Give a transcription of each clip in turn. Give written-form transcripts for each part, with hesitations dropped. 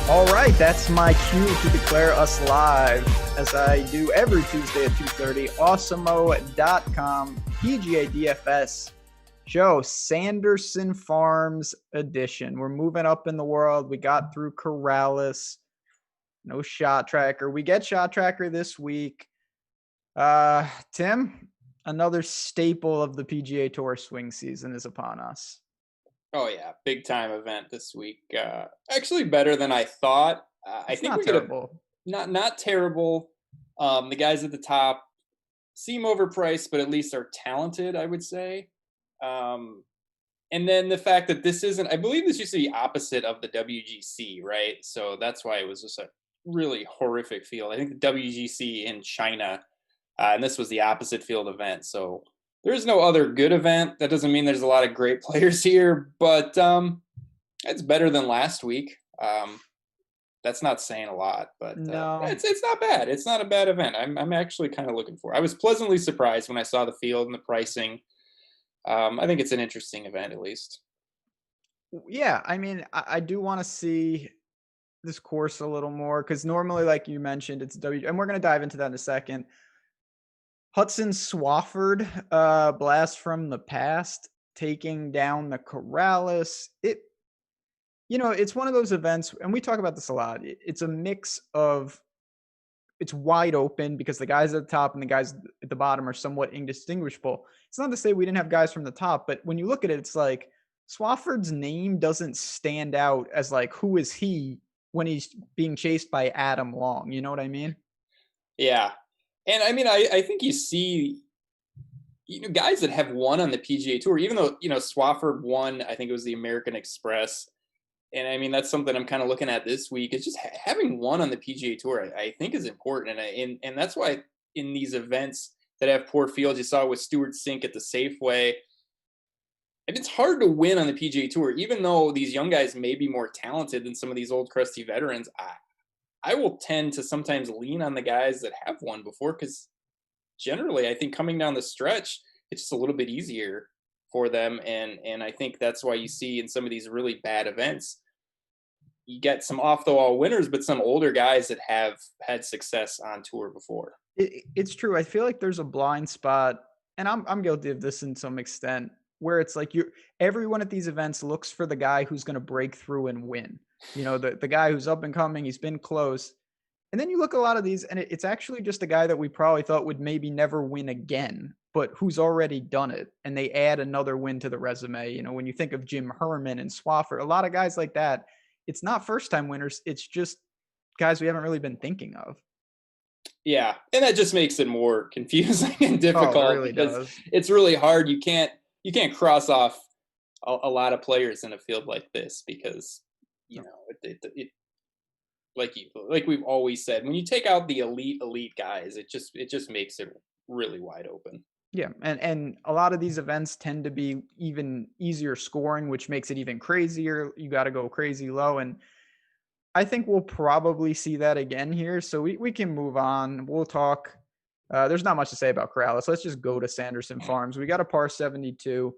All right, that's my cue to declare us live, as I do every Tuesday at 2:30. Awesemo.com, Pga Dfs show, Sanderson Farms edition. We're moving up in the world. We got through Corrales. No shot tracker. We get shot tracker this week. Tim, another staple of the PGA Tour swing season is upon us. Oh yeah, big time event this week. Actually, better than I thought. I think we're terrible. Not terrible. The guys at the top seem overpriced, but at least are talented, I would say. And then the fact that this isn't, I believe this used to be opposite of the WGC, right? So that's why it was just a really horrific field. I think the WGC in China, and this was the opposite field event. So there's no other good event. That doesn't mean there's a lot of great players here, but it's better than last week. That's not saying a lot, but no, it's not bad. It's not a bad event. I'm actually kind of looking for it. I was pleasantly surprised when I saw the field and the pricing. I think it's an interesting event, at least. Yeah, I mean, I do want to see this course a little more, because normally, like you mentioned, it's and we're going to dive into that in a second. Hudson Swafford, blast from the past, taking down the Corrales. It's one of those events, and we talk about this a lot. It's a mix of, it's wide open because the guys at the top and the guys at the bottom are somewhat indistinguishable. It's not to say we didn't have guys from the top, but when you look at it, it's like Swafford's name doesn't stand out as like, who is he when he's being chased by Adam Long? You know what I mean? Yeah. And I mean, I think you see, guys that have won on the PGA Tour, even though, Swafford won, I think it was the American Express. And I mean, that's something I'm kind of looking at this week. It's just having won on the PGA Tour, I think is important. And that's why in these events that have poor fields, you saw with Stewart Cink at the Safeway, and it's hard to win on the PGA Tour, even though these young guys may be more talented than some of these old crusty veterans. I will tend to sometimes lean on the guys that have won before, because generally I think coming down the stretch, it's just a little bit easier for them. And I think that's why you see in some of these really bad events, you get some off the wall winners, but some older guys that have had success on tour before. It's true. I feel like there's a blind spot, and I'm guilty of this in some extent, where it's like everyone at these events looks for the guy who's going to break through and win. The guy who's up and coming, he's been close. And then you look at a lot of these, and it's actually just a guy that we probably thought would maybe never win again, but who's already done it. And they add another win to the resume. When you think of Jim Herman and Swafford, a lot of guys like that, it's not first-time winners. It's just guys we haven't really been thinking of. Yeah, and that just makes it more confusing and difficult. Oh, it really because does. It's really hard. You can't cross off a lot of players in a field like this, because it like we've always said, when you take out the elite guys, it just makes it really wide open. Yeah, and a lot of these events tend to be even easier scoring, which makes it even crazier. You got to go crazy low, and I think we'll probably see that again here. So we can move on. We'll talk. There's not much to say about Corrales. Let's just go to Sanderson Farms. We got a par 72.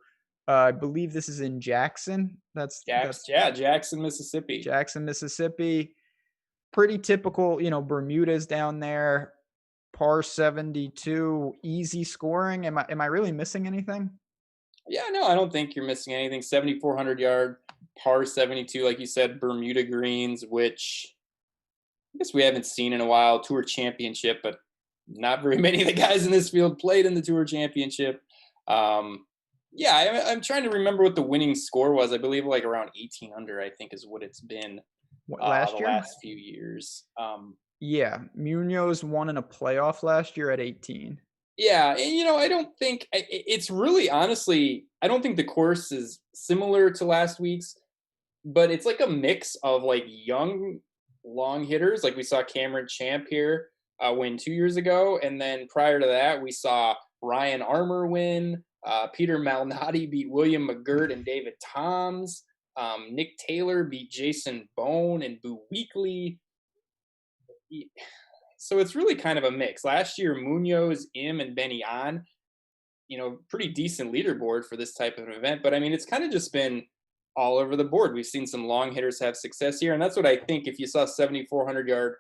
I believe this is in Jackson. Jackson, Mississippi. Jackson, Mississippi. Pretty typical, Bermuda's down there. Par 72, easy scoring. Am I really missing anything? Yeah, no, I don't think you're missing anything. 7,400 yard, par 72, like you said, Bermuda greens, which I guess we haven't seen in a while. Tour Championship, but not very many of the guys in this field played in the Tour Championship. Yeah, I'm trying to remember what the winning score was. I believe like around 18 under, I think, is what it's been last year? Last few years. Yeah, Munoz won in a playoff last year at 18. Yeah, and I don't think it's really, honestly, I don't think the course is similar to last week's, but it's like a mix of like young long hitters, like we saw Cameron Champ here win 2 years ago, and then prior to that we saw Ryan Armour win, Peter Malnati beat William McGirt and David Toms, Nick Taylor beat Jason Bone and Boo Weekley. So it's really kind of a mix. Last year, Munoz, Im, and Benny On, pretty decent leaderboard for this type of event. But I mean, it's kind of just been all over the board. We've seen some long hitters have success here, and that's what I think. If you saw 7,400 yard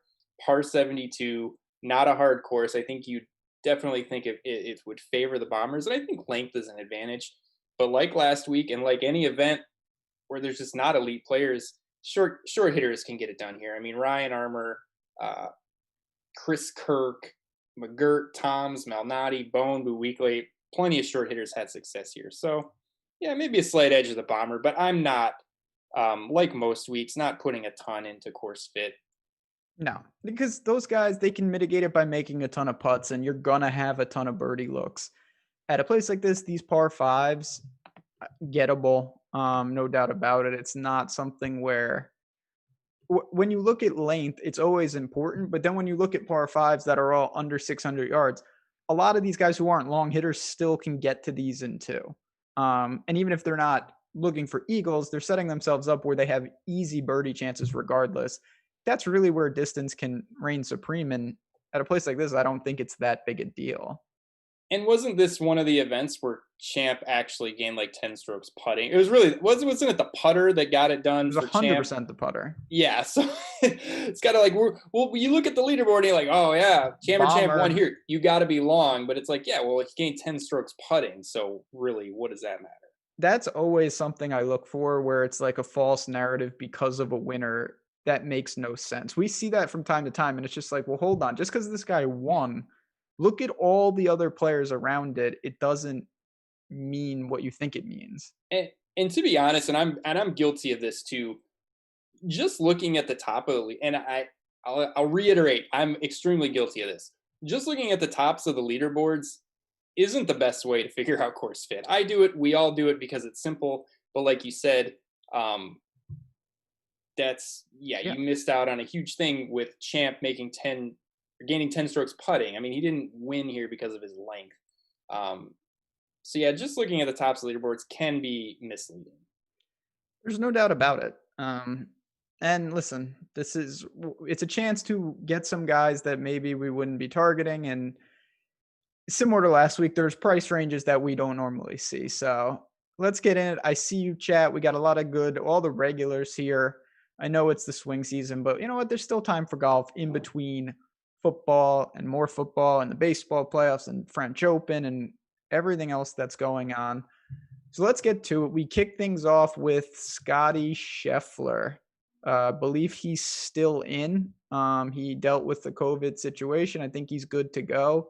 par 72, not a hard course, I think you definitely think it would favor the Bombers, and I think length is an advantage. But like last week, and like any event where there's just not elite players, short hitters can get it done here. I mean, Ryan Armour, uh, Chris Kirk, McGirt, Toms, Malnati, Bone, Buweekle, plenty of short hitters had success here. So, yeah, maybe a slight edge of the Bomber, but I'm not, like most weeks, not putting a ton into course fit. No, because those guys, they can mitigate it by making a ton of putts, and you're going to have a ton of birdie looks. At a place like this, these par fives, gettable, no doubt about it. It's not something where when you look at length, it's always important. But then when you look at par fives that are all under 600 yards, a lot of these guys who aren't long hitters still can get to these in two. And even if they're not looking for eagles, they're setting themselves up where they have easy birdie chances regardless. That's really where distance can reign supreme. And at a place like this, I don't think it's that big a deal. And wasn't this one of the events where Champ actually gained like 10 strokes putting? It was really, wasn't it the putter that got it done It was for Champ? 100% the putter. Yeah, so it's kind of like, you look at the leaderboard and you're like, oh yeah, Champ won here. You got to be long, but it's like, yeah, well, he gained 10 strokes putting, so really, what does that matter? That's always something I look for, where it's like a false narrative because of a winner that makes no sense. We see that from time to time, and it's just like, well, hold on, just because this guy won, look at all the other players around it. It doesn't mean what you think it means. And to be honest, and I'm guilty of this too. Just looking at the top of the league, and I'll reiterate, I'm extremely guilty of this. Just looking at the tops of the leaderboards isn't the best way to figure out course fit. I do it, we all do it because it's simple. But like you said, you missed out on a huge thing with Champ making 10 or gaining 10 strokes putting. I mean, he didn't win here because of his length. So yeah, just looking at the tops of leaderboards can be misleading. There's no doubt about it. And listen, it's a chance to get some guys that maybe we wouldn't be targeting. And similar to last week, there's price ranges that we don't normally see. So let's get in it. I see you, chat. We got a lot of all the regulars here. I know it's the swing season, but you know what? There's still time for golf in between football and more football and the baseball playoffs and French Open and everything else that's going on. So let's get to it. We kick things off with Scotty Scheffle. Believe he's still in. He dealt with the COVID situation. I think he's good to go.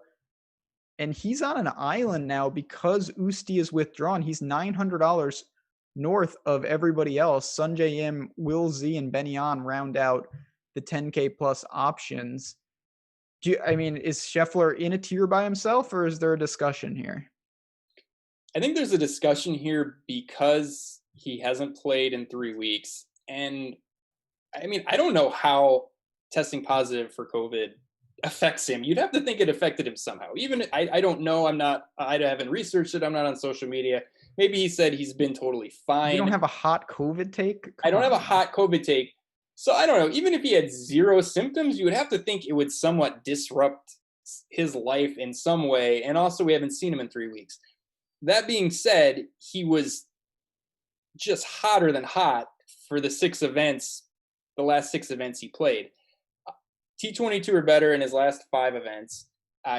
And he's on an island now because Usti is withdrawn. He's $900 north of everybody else. Sunjay Im, Will Z, and Benny On round out the 10K plus options. Is Scheffler in a tier by himself, or is there a discussion here? I think there's a discussion here because he hasn't played in 3 weeks. And I mean, I don't know how testing positive for COVID affects him. You'd have to think it affected him somehow. Even I don't know. I haven't researched it. I'm not on social media. Maybe he said he's been totally fine. You don't have a hot COVID take? I don't have a hot COVID take. So I don't know. Even if he had zero symptoms, you would have to think it would somewhat disrupt his life in some way. And also, we haven't seen him in 3 weeks. That being said, he was just hotter than hot for the last 6 events he played. T22 or better in his last 5 events.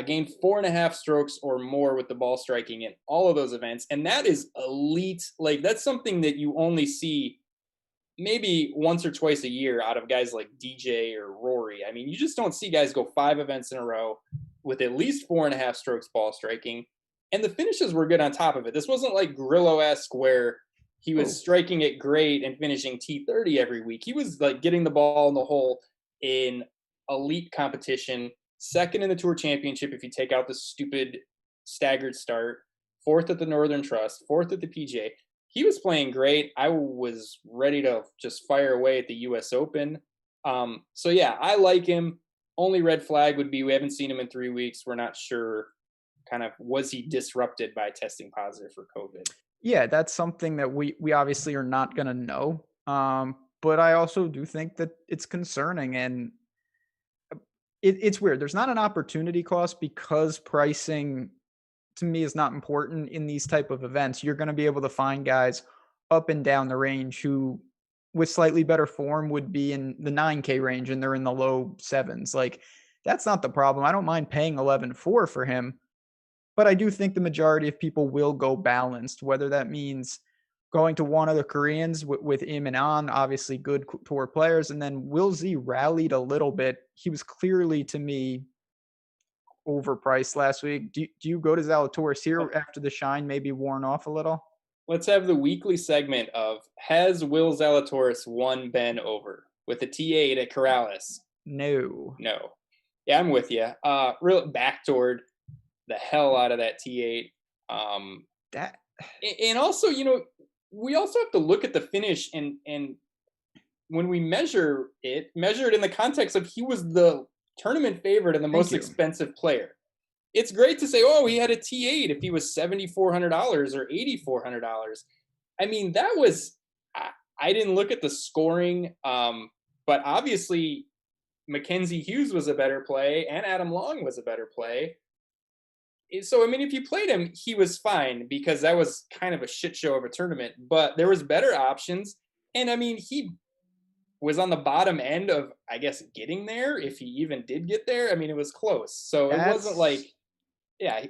Gained 4.5 strokes or more with the ball striking in all of those events. And that is elite. Like, that's something that you only see maybe once or twice a year out of guys like DJ or Rory. I mean, you just don't see guys go 5 events in a row with at least 4.5 strokes ball striking. And the finishes were good on top of it. This wasn't like Grillo-esque where he was striking it great and finishing T30 every week. He was like getting the ball in the hole in elite competition, second in the Tour Championship if you take out the stupid staggered start, 4th at the Northern Trust, 4th at the PGA. He was playing great. I was ready to just fire away at the US Open. So yeah, I like him. Only red flag would be we haven't seen him in 3 weeks. We're not sure kind of was he disrupted by testing positive for COVID. Yeah, that's something that we obviously are not going to know. But I also do think that it's concerning, and it's weird. There's not an opportunity cost because pricing to me is not important in these type of events. You're going to be able to find guys up and down the range who with slightly better form would be in the 9K range and they're in the low sevens. Like, that's not the problem. I don't mind paying 11.4 for him, but I do think the majority of people will go balanced, whether that means going to one of the Koreans with Im and An, obviously good tour players. And then Will Z rallied a little bit. He was clearly, to me, overpriced last week. Do you go to Zalatoris here after the shine maybe worn off a little? Let's have the weekly segment of Has Will Zalatoris won Ben over with the T8 at Corrales? No. Yeah, I'm with you. Real backdoored the hell out of that T8. That And also, we also have to look at the finish and when we measure it in the context of he was the tournament favorite and the most expensive player. It's great to say, oh, he had a T8 if he was $7,400 or $8,400. I mean, that was, I didn't look at the scoring, but obviously Mackenzie Hughes was a better play and Adam Long was a better play. So, I mean, if you played him, he was fine because that was kind of a shit show of a tournament, but there was better options. And I mean, he was on the bottom end of, I guess, getting there. If he even did get there, I mean, it was close. So it wasn't like, yeah.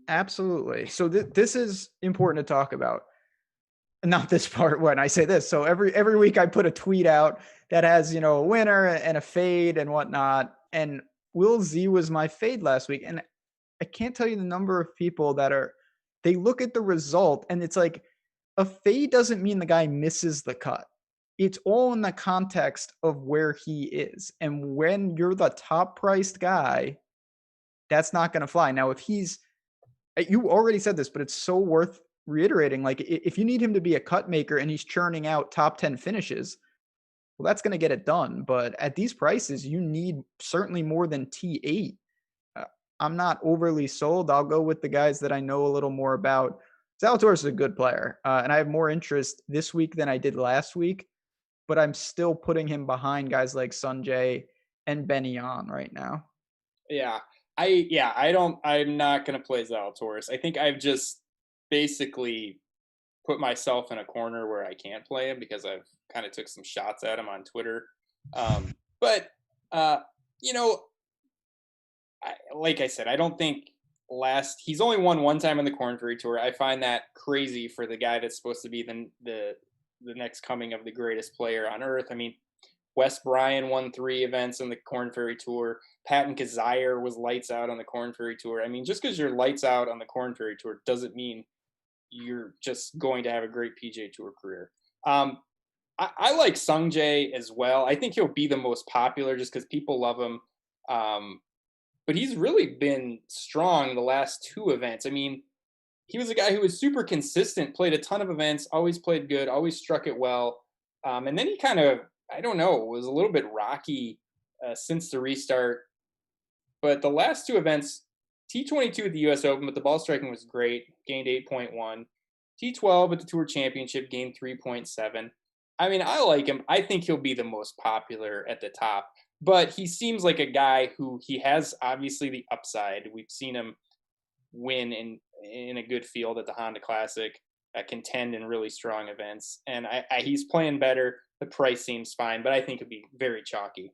Absolutely. So this is important to talk about. Not this part when I say this. So every week I put a tweet out that has, a winner and a fade and whatnot. And Will Z was my fade last week. And I can't tell you the number of people that they look at the result and it's like a fade doesn't mean the guy misses the cut. It's all in the context of where he is. And when you're the top priced guy, that's not going to fly. Now, if you already said this, but it's so worth reiterating. Like, if you need him to be a cut maker and he's churning out top 10 finishes, well, that's going to get it done. But at these prices, you need certainly more than T8. I'm not overly sold. I'll go with the guys that I know a little more about. Zalatoris is a good player, and I have more interest this week than I did last week, but I'm still putting him behind guys like Sanjay and Benny on right now. Yeah. I'm not going to play Zalatoris. I think I've just basically put myself in a corner where I can't play him because I've kind of took some shots at him on Twitter. But like I said, I don't think he's only won one time in the Corn Ferry Tour. I find that crazy for the guy that's supposed to be the next coming of the greatest player on earth. I mean, Wes Bryan won 3 events on the Corn Ferry Tour. Patton Kazire was lights out on the Corn Ferry Tour. I mean, just because you're lights out on the Corn Ferry Tour doesn't mean you're just going to have a great PGA Tour career. I like Sungjae as well. I think he'll be the most popular just because people love him. But he's really been strong the last 2 events. I mean, he was a guy who was super consistent, played a ton of events, always played good, always struck it well. And then he kind of, I don't know, was a little bit rocky since the restart. But the last 2 events, T22 at the US Open, but the ball striking was great, gained 8.1. T12 at the Tour Championship, gained 3.7. I mean, I like him. I think he'll be the most popular at the top. But he seems like a guy who he has obviously the upside. We've seen him win in a good field at the Honda Classic, contend in really strong events. And he's playing better. The price seems fine, but I think it'd be very chalky.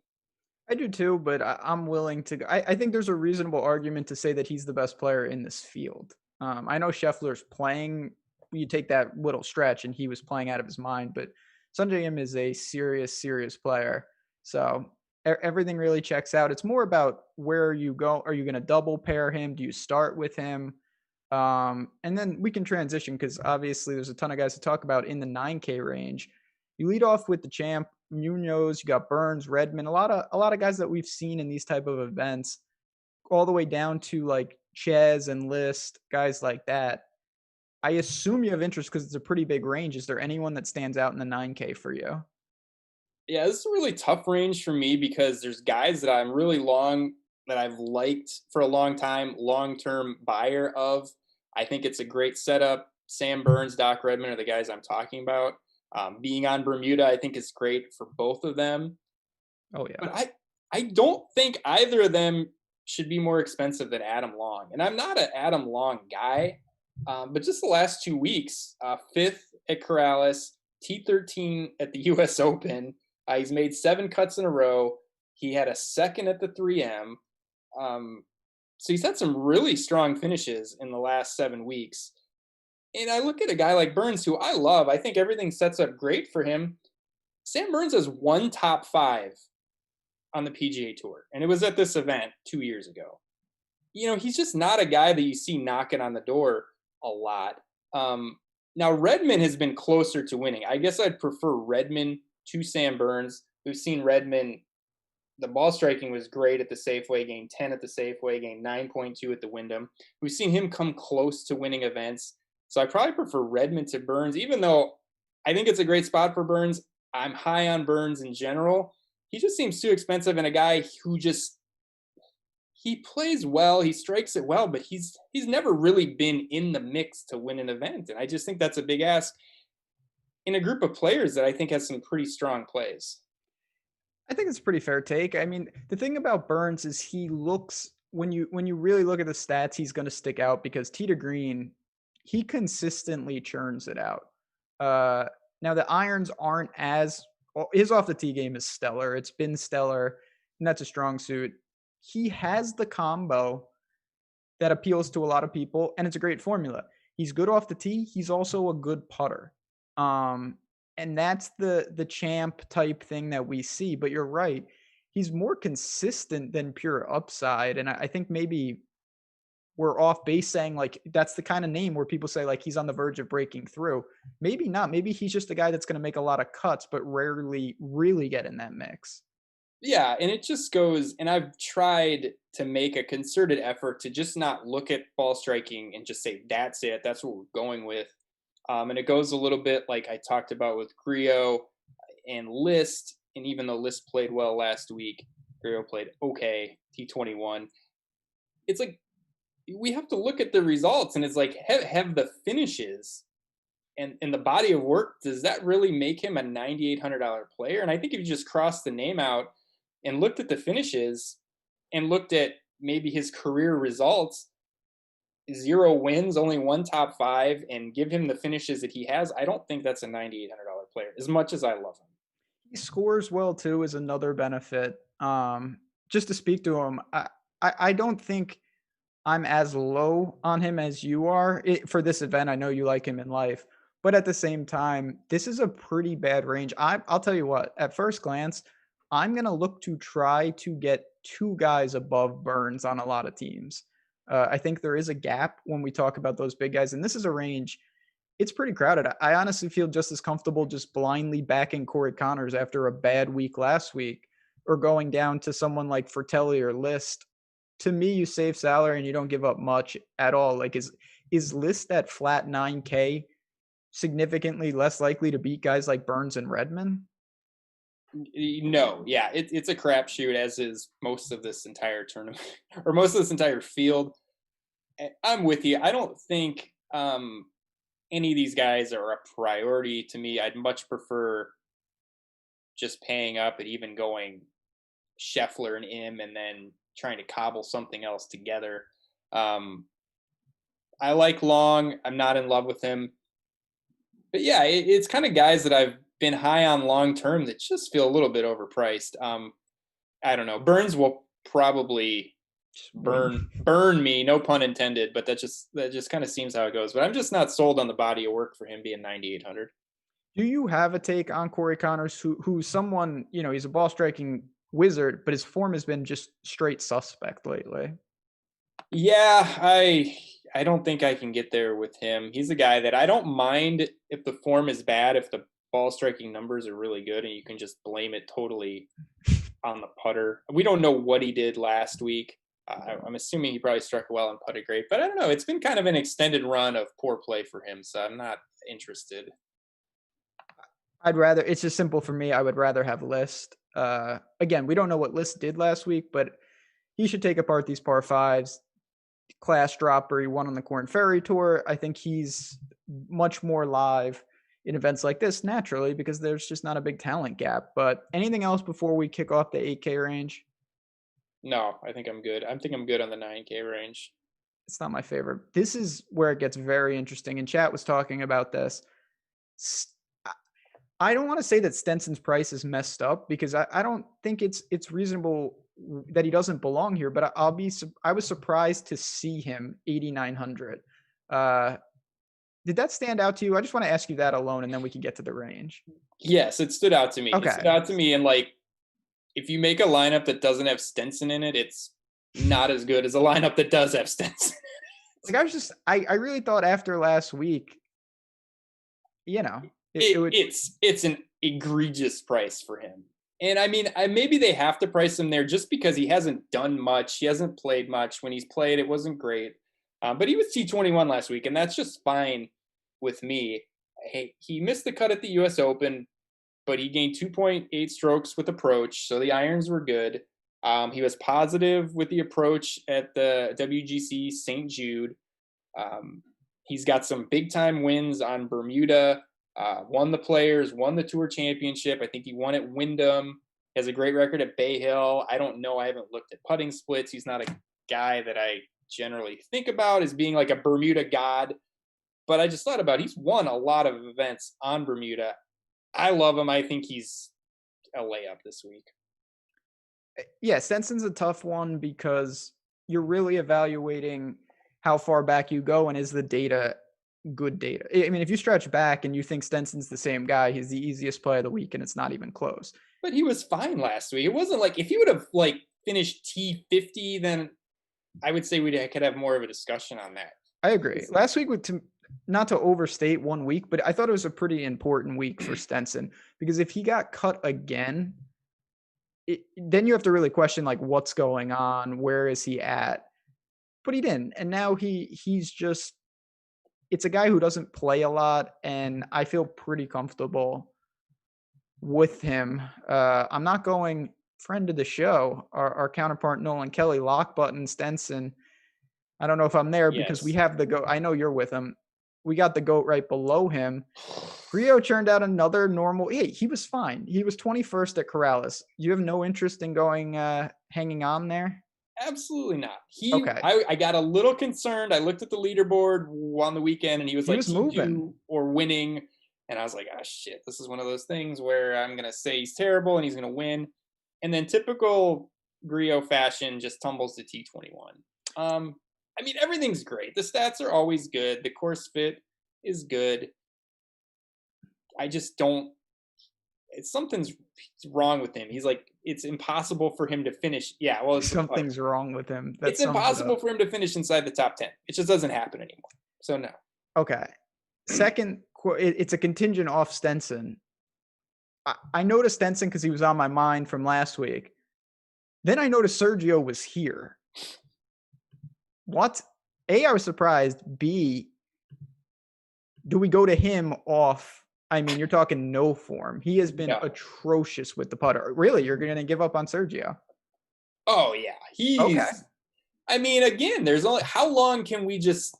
I do too, but I'm willing to. I think there's a reasonable argument to say that he's the best player in this field. I know Scheffler's playing. You take that little stretch, and he was playing out of his mind. But Sungjae Im is a serious player. So everything really checks out. It's more about where you go. Are you going to double pair him? Do you start with him? And then we can transition because obviously there's a ton of guys to talk about in the 9K range. You lead off with the champ, Munoz, you got Burns, Redmond, a lot of guys that we've seen in these type of events, all the way down to like Chez and List, guys like that. I assume you have interest because it's a pretty big range. Is there anyone that stands out in the 9K for you? Yeah, this is a really tough range for me because there's guys that I'm really that I've liked for a long time, long-term buyer of. I think it's a great setup. Sam Burns, Doc Redmond are the guys I'm talking about. Being on Bermuda, I think is great for both of them. Oh yeah. But I don't think either of them should be more expensive than Adam Long. And I'm not an Adam Long guy. But just the last 2 weeks, fifth at Corrales, T13 at the U.S. Open. He's made 7 cuts in a row. He had a second at the 3M. So he's had some really strong finishes in the last 7 weeks. And I look at a guy like Burns, who I love. I think everything sets up great for him. Sam Burns has one top 5 on the PGA Tour, and it was at this event 2 years ago. He's just not a guy that you see knocking on the door a lot. Now, Redman has been closer to winning. I guess I'd prefer Redman to Sam Burns. We've seen Redman, the ball striking was great at the Safeway, gained 10 at the Safeway, gained 9.2 at the Wyndham. We've seen him come close to winning events. So I probably prefer Redman to Burns, even though I think it's a great spot for Burns. I'm high on Burns in general. He just seems too expensive, and a guy who he plays well, he strikes it well, but he's never really been in the mix to win an event. And I just think that's a big ask in a group of players that I think has some pretty strong plays. I think it's a pretty fair take. I mean, the thing about Burns is he looks, when you really look at the stats, he's going to stick out because tee to green, he consistently churns it out. Now the irons aren't his off the tee game is stellar. It's been stellar, and that's a strong suit. He has the combo that appeals to a lot of people, and it's a great formula. He's good off the tee. He's also a good putter. And that's the champ type thing that we see. But you're right. He's more consistent than pure upside. And I think maybe we're off base saying like that's the kind of name where people say like he's on the verge of breaking through. Maybe not. Maybe he's just a guy that's going to make a lot of cuts, but rarely really get in that mix. Yeah, and it just goes, and I've tried to make a concerted effort to just not look at ball striking and just say, that's it, that's what we're going with. And it goes a little bit like I talked about with Griot and List, and even though List played well last week, Griot played okay, T21. It's like, we have to look at the results, and it's like, have the finishes and the body of work, does that really make him a $9,800 player? And I think if you just crossed the name out and looked at the finishes and looked at maybe his career results, 0 wins, only 1 top 5, and give him the finishes that he has, I don't think that's a $9,800 player, as much as I love him. He scores well too is another benefit. Just to speak to him, I don't think I'm as low on him as you are for this event. I know you like him in life, but at the same time, this is a pretty bad range. I'll tell you what, at first glance, I'm going to look to try to get 2 guys above Burns on a lot of teams. I think there is a gap when we talk about those big guys, and this is a range. It's pretty crowded. I honestly feel just as comfortable just blindly backing Cory Connors after a bad week last week or going down to someone like Fratelli or List. To me, you save salary and you don't give up much at all. Like, is List at flat 9K significantly less likely to beat guys like Burns and Redman? No, yeah, it's a crapshoot, as is most of this entire tournament or most of this entire field. I'm with you. I don't think any of these guys are a priority to me. I'd much prefer just paying up and even going Scheffler and Im and then trying to cobble something else together. I like Long. I'm not in love with him. But yeah, it's kind of guys that I've been high on long term that just feel a little bit overpriced. I don't know. Burns will probably burn me, no pun intended, but that just kind of seems how it goes. But I'm just not sold on the body of work for him being 9,800. Do you have a take on Cory Connors, who's someone, he's a ball striking wizard, but his form has been just straight suspect lately? Yeah, I don't think I can get there with him. He's a guy that I don't mind if the form is bad, if the ball striking numbers are really good, and you can just blame it totally on the putter. We don't know what he did last week. I'm assuming he probably struck well and putted great, but I don't know. It's been kind of an extended run of poor play for him, so I'm not interested. It's just simple for me. I would rather have List. Again, we don't know what List did last week, but he should take apart these par 5s. Class dropper, he won on the Corn Ferry Tour. I think he's much more live in events like this naturally because there's just not a big talent gap. But anything else before we kick off the 8K range? No, I think I'm good. I think I'm good on the 9K range. It's not my favorite. This is where it gets very interesting. And chat was talking about this. I don't want to say that Stenson's price is messed up because I don't think it's reasonable that he doesn't belong here. But I was surprised to see him 8,900. Did that stand out to you? I just want to ask you that alone, and then we can get to the range. Yes, it stood out to me. Okay. It stood out to me, and like, if you make a lineup that doesn't have Stenson in it, it's not as good as a lineup that does have Stenson. Like I really thought after last week, it's an egregious price for him. And I mean, maybe they have to price him there just because he hasn't done much. He hasn't played much. When he's played, it wasn't great. But he was T21 last week, and that's just fine with me. Hey, he missed the cut at the U.S. Open, but he gained 2.8 strokes with approach, so the irons were good. He was positive with the approach at the WGC St. Jude. He's got some big-time wins on Bermuda, won the Players, won the Tour Championship. I think he won at Wyndham. Has a great record at Bay Hill. I don't know. I haven't looked at putting splits. He's not a guy that I generally think about as being like a Bermuda god. But I just thought about he's won a lot of events on Bermuda. I love him. I think he's a layup this week. Yeah, Stenson's a tough one because you're really evaluating how far back you go and is the data good data. I mean, if you stretch back and you think Stenson's the same guy, he's the easiest play of the week and it's not even close. But he was fine last week. It wasn't like if he would have like finished T50, then I would say we could have more of a discussion on that. I agree. Last week, not to overstate 1 week, but I thought it was a pretty important week for Stenson because if he got cut again, then you have to really question like what's going on, where is he at? But he didn't, and now he's just. It's a guy who doesn't play a lot, and I feel pretty comfortable with him. I'm not going friend of the show, our counterpart Nolan Kelly, lock button Stenson. I don't know if I'm there because we have the GOAT. I know you're with him. We got the GOAT right below him. Rio churned out another normal. Yeah, he was fine. He was 21st at Corrales. You have no interest in going hanging on there? Absolutely not. Okay. I got a little concerned. I looked at the leaderboard on the weekend, and he was moving or winning, and I was like, "Ah, shit! This is one of those things where I'm gonna say he's terrible and he's gonna win," and then typical Grillo fashion just tumbles to T21. I mean, everything's great. The stats are always good. The course fit is good. I just don't. Something's wrong with him. He's like, it's impossible for him to finish. Yeah, well, something's wrong with him. It's impossible for him to finish inside the top 10. It just doesn't happen anymore. So no. Okay. Second, it's a contingent off Stenson. I noticed Stenson because he was on my mind from last week. Then I noticed Sergio was here. What? A, I was surprised. B, do we go to him off? I mean, you're talking no form. He has been atrocious with the putter. Really, you're going to give up on Sergio? Oh yeah, he's. Okay. I mean, again, there's only how long can we just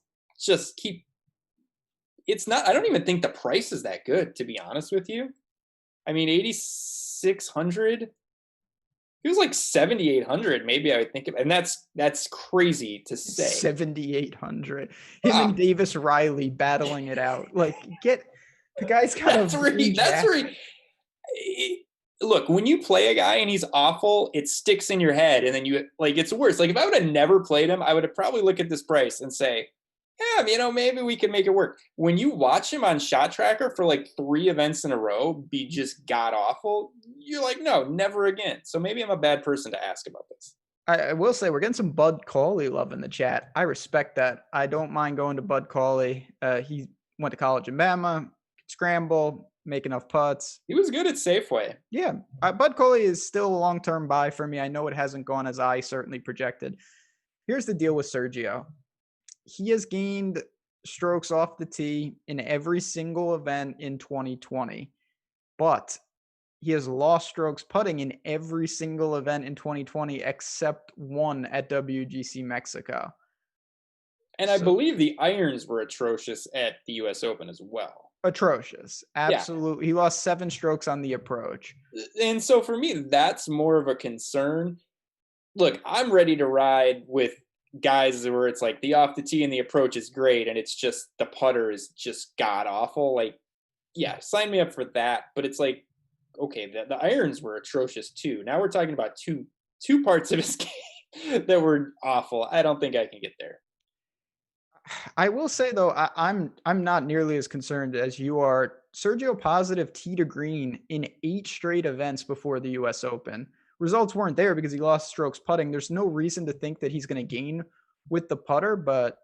keep? It's not. I don't even think the price is that good, to be honest with you. I mean, 8,600. He was like 7,800, maybe I would think of, and that's crazy to say. 7,800. Him and Davis Riley battling it out. Like, the guy's kind of. Look, when you play a guy and he's awful, it sticks in your head, and then it's worse. Like if I would have never played him, I would have probably looked at this price and say, yeah, maybe we can make it work. When you watch him on Shot Tracker for like 3 events in a row be just god awful, you're like, no, never again. So maybe I'm a bad person to ask about this. I will say we're getting some Bud Cauley love in the chat. I respect that. I don't mind going to Bud Cauley. He went to college in Bama. Scramble, make enough putts. He was good at Safeway. Yeah. Bud Cauley is still a long-term buy for me. I know it hasn't gone as I certainly projected. Here's the deal with Sergio. He has gained strokes off the tee in every single event in 2020, but he has lost strokes putting in every single event in 2020 except one at WGC Mexico. And I believe the irons were atrocious at the U.S. Open as well. Atrocious. Absolutely. Yeah. He lost 7 strokes on the approach. And so for me, that's more of a concern. Look, I'm ready to ride with guys where it's like the off the tee and the approach is great, and it's just the putter is just god awful. Like, yeah, sign me up for that. But it's like, okay, the irons were atrocious too. Now we're talking about two parts of his game that were awful. I don't think I can get there. I will say though, I'm not nearly as concerned as you are. Sergio positive tee to green in 8 straight events before the U.S. Open. Results weren't there because he lost strokes putting. There's no reason to think that he's going to gain with the putter, but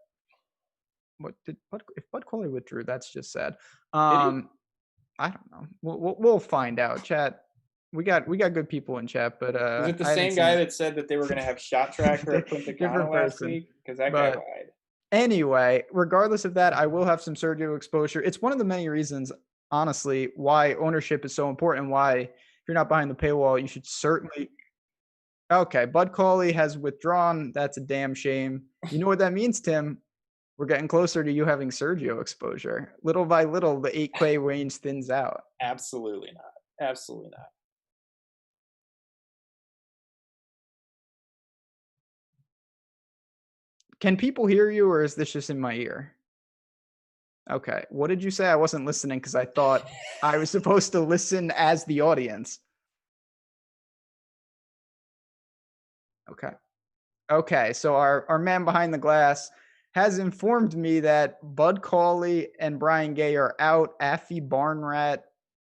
if Bud Coley withdrew? That's just sad. I don't know. We'll find out. Chat. We got good people in chat, but is it the same guy that said that they were going to have Shot Tracker at Punta Cana last week? Because that guy lied. Anyway, regardless of that, I will have some Sergio exposure. It's one of the many reasons, honestly, why ownership is so important. Why, if you're not behind the paywall, you should certainly. Okay, Bud Coley has withdrawn. That's a damn shame. You know what that means, Tim? We're getting closer to you having Sergio exposure. Little by little, the 8K range thins out. Absolutely not. Absolutely not. Can people hear you, or is this just in my ear? Okay. What did you say? I wasn't listening because I thought I was supposed to listen as the audience. Okay. Okay. So our man behind the glass has informed me that Bud Cauley and Brian Gay are out. Affy Barnrat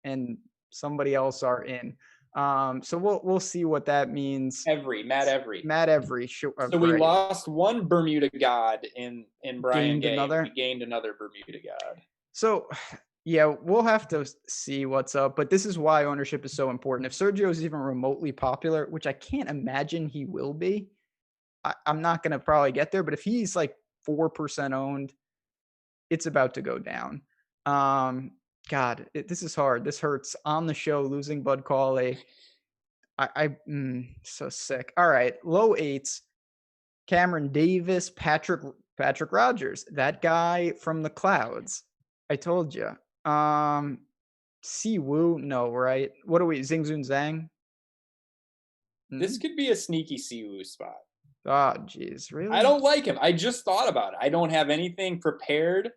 and somebody else are in. So we'll see what that means. Matt Every. Sure, so we lost one Bermuda God in Brian Gay. We gained another Bermuda God. So yeah, we'll have to see what's up. But this is why ownership is so important. If Sergio is even remotely popular, which I can't imagine he will be, I'm not going to probably get there. But if he's like 4% owned, it's about to go down. God, this is hard. This hurts on the show, losing Bud Cauley. So sick. All right, low 8s. Cameron Davis, Patrick Rogers, that guy from the clouds. I told you. Siwoo, no, right? What are we? Xingzun Zhang? This could be a sneaky Siwoo spot. Oh, geez, really? I don't like him. I just thought about it. I don't have anything prepared.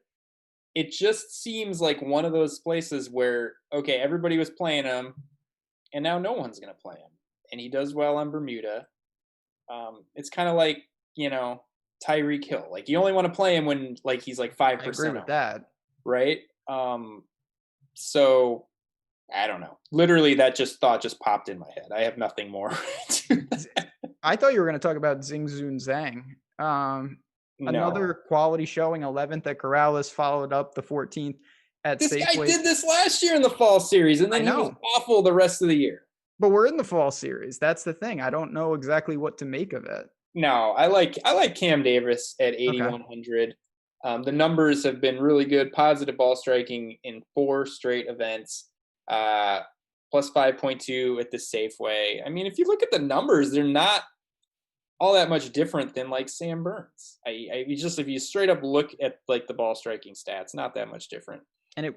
It just seems like one of those places where, okay, everybody was playing him, and now no one's going to play him. And he does well on Bermuda. It's kind of like, Tyreek Hill. Like, you only want to play him when, like, he's like 5%. I agree with that. Right? So, I don't know. Literally, that thought just popped in my head. I have nothing more to that. I thought you were going to talk about Xingzun Zhang. Another quality showing, 11th at Corrales, followed up the 14th at This Safeway. guy did this last year in the fall series, and then he was awful the rest of the year. But we're in the fall series. That's the thing. I don't know exactly what to make of it. No, I like Cam Davis at 8,100. The numbers have been really good. Positive ball striking in 4 straight events. Plus 5.2 at the Safeway. I mean, if you look at the numbers, they're not all that much different than like Sam Burns. If you straight up look at like the ball striking stats, not that much different. And it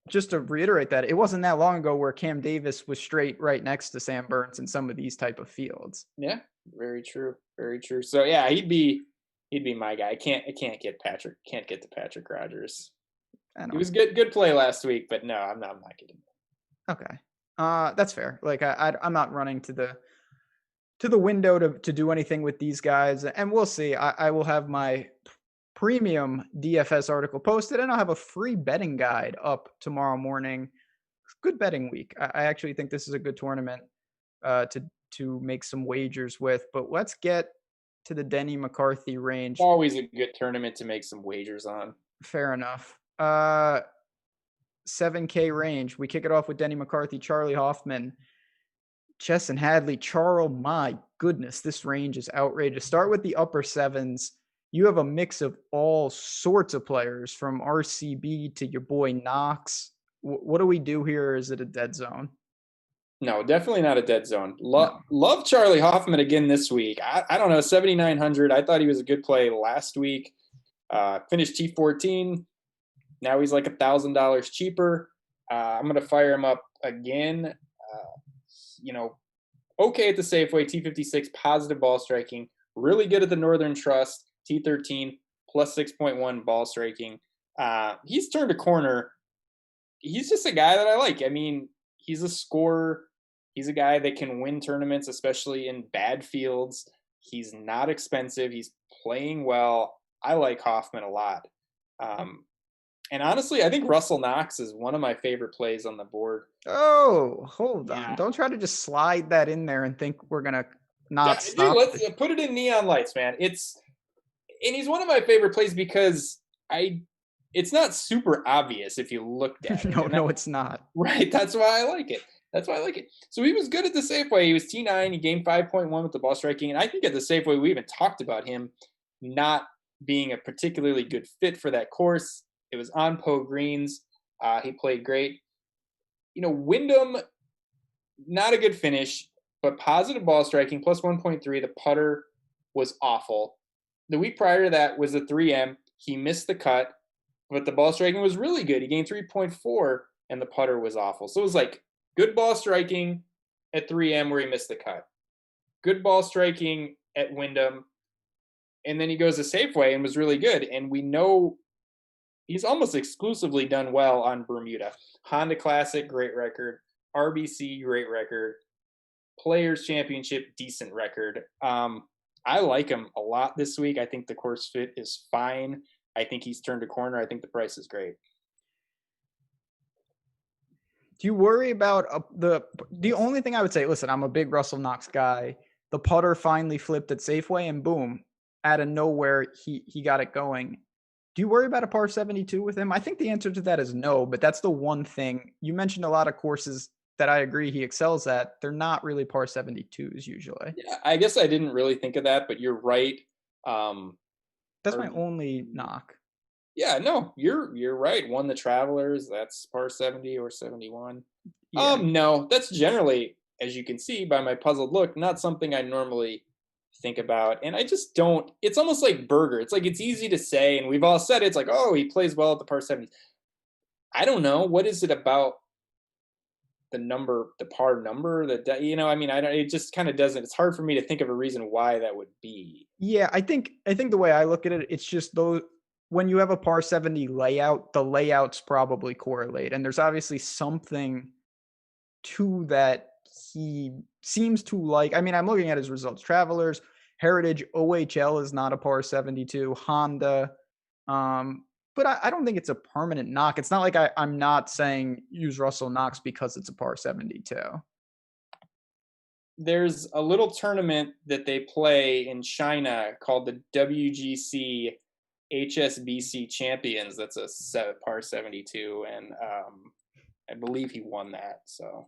just to reiterate that, it wasn't that long ago where Cam Davis was straight right next to Sam Burns in some of these type of fields. Yeah, very true. Very true. So yeah, he'd be my guy. I can't get to Patrick Rogers. He was good play last week, but no, I'm not getting it. Okay. That's fair. Like I'm not running to the window to do anything with these guys, and we'll see. I will have my premium DFS article posted, and I'll have a free betting guide up tomorrow morning. Good betting week. I actually think this is a good tournament to make some wagers with. But let's get to the Denny McCarthy range. Always a good tournament to make some wagers on. Fair enough. 7K range. We kick it off with Denny McCarthy, Charlie Hoffman, Chesson Hadley, Charles. My goodness, this range is outrageous. Start with the upper 7s. You have a mix of all sorts of players, from RCB to your boy Knox. What do we do here? Is it a dead zone? No, definitely not a dead zone. Love Charlie Hoffman again this week. I don't know, 7,900. I thought he was a good play last week. Finished T14. Now he's like $1,000 cheaper. I'm going to fire him up again. Okay at the Safeway, T56, positive ball striking, really good at the Northern Trust, T13, plus 6.1 ball striking. He's turned a corner. He's just a guy that I like. I mean, he's a scorer. He's a guy that can win tournaments, especially in bad fields. He's not expensive. He's playing well. I like Hoffman a lot. Um, and honestly, I think Russell Knox is one of my favorite plays on the board. Oh, hold on. Yeah. Don't try to just slide that in there and think we're going to Yeah, not dude, stop let's this. put it in neon lights, man. And he's one of my favorite plays because it's not super obvious if you looked at it. No, And no, it's not. right, that's why I like it. That's why I like it. So he was good at the Safeway. He was T9. He gained 5.1 with the ball striking. And I think at the Safeway, we even talked about him not being a particularly good fit for that course. It was on Poe Greens. He played great. Wyndham, not a good finish, but positive ball striking, plus 1.3. The putter was awful. The week prior to that was the 3M. He missed the cut, but the ball striking was really good. He gained 3.4, and the putter was awful. So it was like good ball striking at 3M where he missed the cut, good ball striking at Wyndham, and then he goes to Safeway and was really good. And we know he's almost exclusively done well on Bermuda. Honda Classic, great record. RBC, great record. Players Championship, decent record. I like him a lot this week. I think the course fit is fine. I think he's turned a corner. I think the price is great. Do you worry about the only thing I would say, listen, I'm a big Russell Knox guy. The putter finally flipped at Safeway and boom, out of nowhere, he got it going. Do you worry about a par 72 with him? I think the answer to that is no, but that's the one thing. You mentioned a lot of courses that I agree he excels at. They're not really par 72s usually. Yeah, I guess I didn't really think of that, but you're right. That's my only knock. Yeah, no, you're right. Won the Travelers, that's par 70 or 71. Yeah. No, that's generally, as you can see by my puzzled look, not something I normally think about. And I just don't, it's almost like Berger. It's like it's easy to say, and we've all said it, it's like, oh, he plays well at the par 70. I don't know. What is it about the par number that, I mean, it just kind of doesn't, it's hard for me to think of a reason why that would be. Yeah, I think the way I look at it, it's just those when you have a par 70 layout, the layouts probably correlate. And there's obviously something to that he seems to like. I mean, I'm looking at his results. Travelers, Heritage, OHL is not a par 72, Honda. But I don't think it's a permanent knock. It's not like I'm not saying use Russell Knox because it's a par 72. There's a little tournament that they play in China called the WGC HSBC Champions. That's a par 72, and I believe he won that. So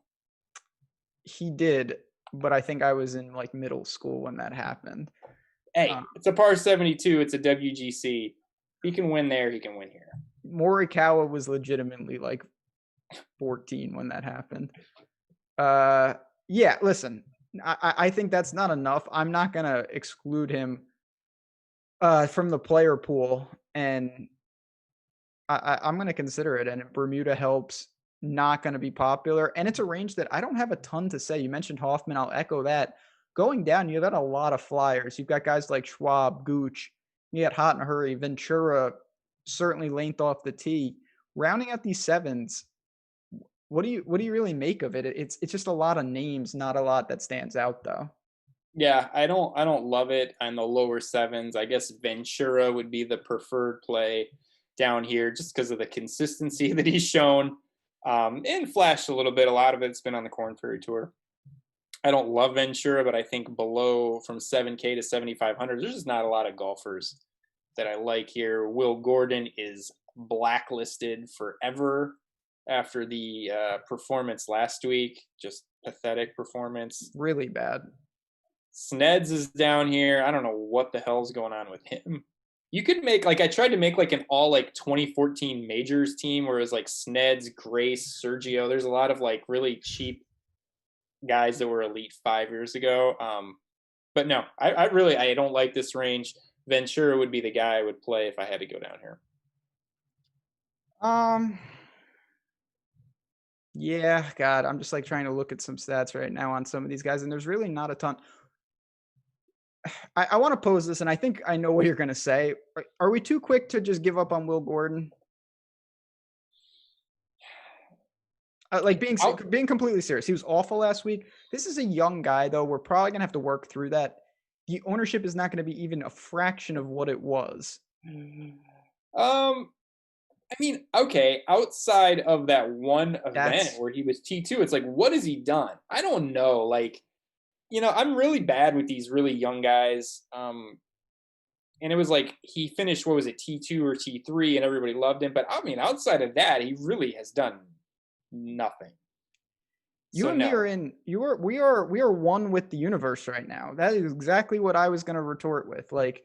He did, but I think I was in like middle school when that happened. hey, it's a par 72. It's a WGC. He can win there. He can win here. Morikawa was legitimately like 14 when that happened. Yeah, listen, I think that's not enough. I'm not going to exclude him from the player pool, and I'm going to consider it. And if Bermuda helps, not going to be popular. And it's a range that I don't have a ton to say. You mentioned Hoffman. I'll echo that. Going down, you've got a lot of flyers. You've got guys like Schwab, Gooch. You got Hot and Hurry, Ventura, certainly length off the tee. Rounding out these sevens, what do you really make of it? It's just a lot of names, not a lot that stands out though. Yeah, I don't love it on the lower sevens. I guess Ventura would be the preferred play down here just because of the consistency that he's shown, and flashed a little bit. A lot of it's been on the Corn Ferry Tour. I don't love Ventura, but I think below from 7K to 7,500, there's just not a lot of golfers that I like here. Will Gordon is blacklisted forever after the performance last week. Just pathetic performance. Really bad. Sneds is down here. I don't know what the hell's going on with him. You could make, like, I tried to make like an all like 2014 majors team where it was like Sneds, Grace, Sergio. There's a lot of like really cheap guys that were elite 5 years ago. But no, I really don't like this range. Ventura would be the guy I would play if I had to go down here. Yeah, God, I'm just like trying to look at some stats right now on some of these guys, and there's really not a ton. I want to pose this, and I think I know what you're going to say. Are we too quick to just give up on Will Gordon? Like being completely serious, he was awful last week. This is a young guy, though. We're probably gonna have to work through that. The ownership is not going to be even a fraction of what it was. I mean, okay, outside of that one event That's where he was T2, it's like, what has he done? I don't know. Like, I'm really bad with these really young guys. And it was like he finished, what was it, T2 or T3, and everybody loved him. But I mean, outside of that, he really has done nothing. you So and me no. are in. We are one with the universe right now. That is exactly what I was going to retort with. Like,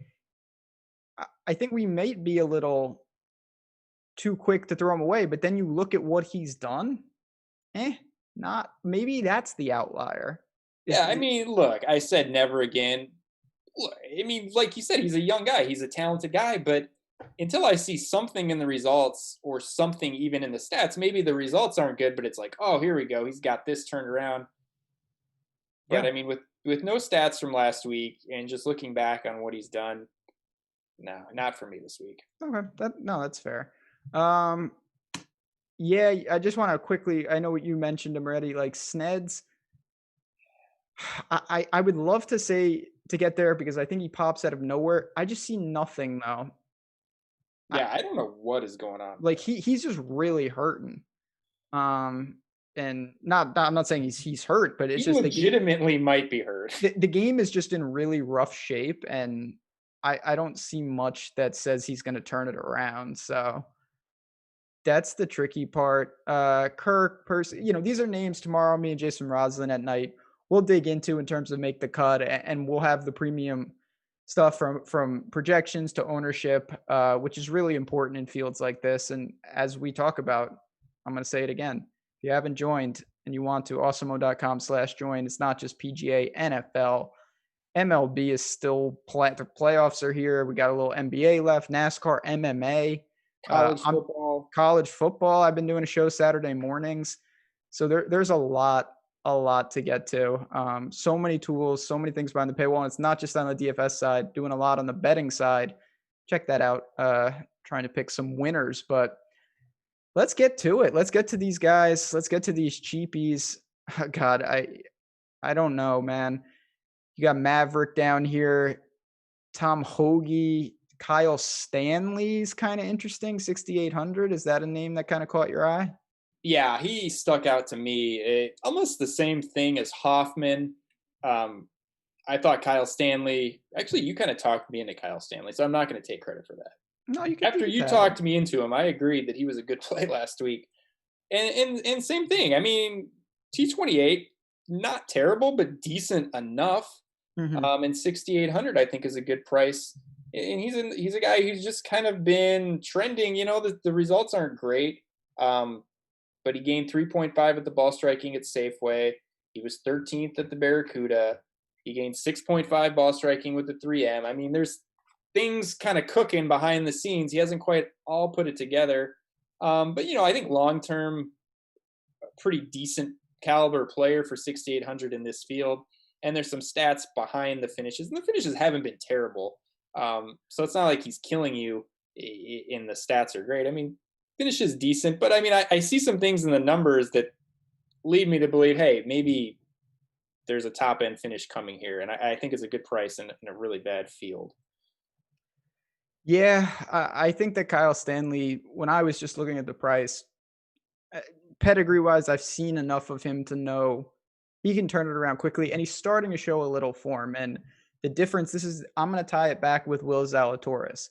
I think we may be a little too quick to throw him away, but then you look at what he's done. Not maybe that's the outlier. Yeah, I mean, look, I said never again. Look, I mean, like you said, he's a young guy. He's a talented guy, but until I see something in the results or something even in the stats, maybe the results aren't good, but it's like, oh, here we go. He's got this turned around. But Yeah. I mean, with no stats from last week and just looking back on what he's done, no, not for me this week. Okay. That's fair. Yeah, I just want to quickly. I know what you mentioned him already. Like Sneds, I would love to say to get there because I think he pops out of nowhere. I just see nothing though. Yeah, I don't know what is going on. Like he's just really hurting. And I'm not saying he's hurt, but it's He just legitimately might be hurt. the game is just in really rough shape, and I don't see much that says he's going to turn it around. So that's the tricky part. Kirk, Percy, these are names tomorrow. Me and Jason Roslin at night we'll dig into in terms of make the cut, and we'll have the premium stuff from projections to ownership, which is really important in fields like this. And as we talk about, I'm going to say it again. If you haven't joined and you want to, awesemo.com/join. It's not just PGA, NFL, MLB is still the playoffs are here. We got a little NBA left, NASCAR, MMA, college football. I've been doing a show Saturday mornings, so there's a lot to get to. So many tools, so many things behind the paywall. And it's not just on the DFS side, doing a lot on the betting side. Check that out. Trying to pick some winners, but let's get to it. Let's get to these guys. Let's get to these cheapies. God, I don't know, man. You got Maverick down here, Tom Hoagie, Kyle Stanley's kind of interesting. 6,800. Is that a name that kind of caught your eye? Yeah, he stuck out to me. Almost the same thing as Hoffman. I thought Kyle Stanley. Actually, you kind of talked me into Kyle Stanley, so I'm not going to take credit for that. No, you can. After you talked me into him, I agreed that he was a good play last week. And same thing. I mean, T28, not terrible, but decent enough. Mm-hmm. And 6,800, I think, is a good price. And he's a guy who's just kind of been trending. The results aren't great, but he gained 3.5 at the ball striking at Safeway. He was 13th at the Barracuda. He gained 6.5 ball striking with the 3M. I mean, there's things kind of cooking behind the scenes. He hasn't quite all put it together. But, I think long-term, pretty decent caliber player for 6,800 in this field. And there's some stats behind the finishes. And the finishes haven't been terrible. So it's not like he's killing you in the stats are great. I mean, finish is decent. But, I mean, I see some things in the numbers that lead me to believe, hey, maybe there's a top-end finish coming here. And I think it's a good price in a really bad field. Yeah, I think that Kyle Stanley, when I was just looking at the price, pedigree-wise, I've seen enough of him to know he can turn it around quickly, and he's starting to show a little form. And the difference, I'm going to tie it back with Will Zalatoris.